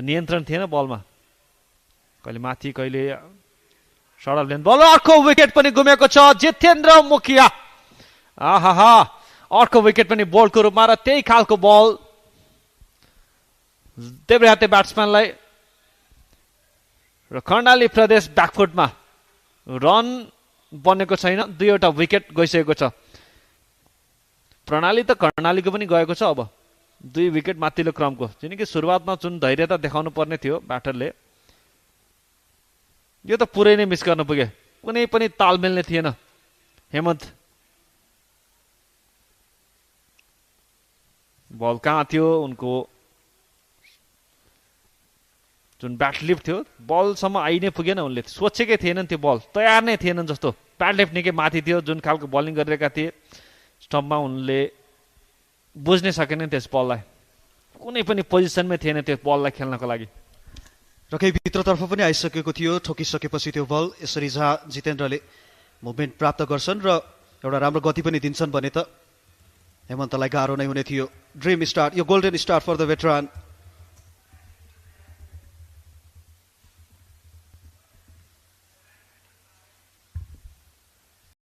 नियन्त्रण थिएन बलमा, कहिले माथि कहिले सडक लेन बल। अर्को विकेट पनि गुमेको छ जितेन्द्र मुखिया। आहा, अर्को विकेट पनि बोल्डको रूपमा र त्यही खालको बल देब्रेहाते ब्याट्सम्यानलाई र कर्णाली प्रदेश ब्याकफुटमा रन बनेको छैन, 2वटा विकेट गइसकेको छ। प्रणाली त कर्णालीको पनि गएको छ अब 2 विकेट माथिल्लो क्रमको, किनकि सुरुवातमा जुन धैर्यता देखाउनु पर्ने थियो ब्याटरले यो त पुरै नै मिस गर्न पुगे, कुनै पनि तालमेल नै थिएन। हेमन्त बल कहाँ थियो, उनको जुन ब्याट लिफ्ट थियो बलसम्म आइ नै पुगेन, उनले सोचेकै थिएनन्, त्यो बल तयार नै थिएनन् जस्तो। ब्याट लिफ्ट निकै माथि थियो, जुन खालको बलिङ गरिरहेका थिए स्टम्पमा उनले बुझ्नै सकेनन् त्यस बललाई, कुनै पनि पोजिसनमै थिएन त्यो बललाई खेल्नको लागि। र केही भित्रतर्फ पनि आइसकेको थियो, ठोकिसकेपछि त्यो बल यसरी जहाँ जितेन्द्रले मुभमेन्ट प्राप्त गर्छन् र एउटा राम्रो गति पनि दिन्छन् भने त हेमन्तलाई गाह्रो नै हुने थियो। ड्रिम स्टार्ट, यो गोल्डन स्टार्ट फर द भेटरान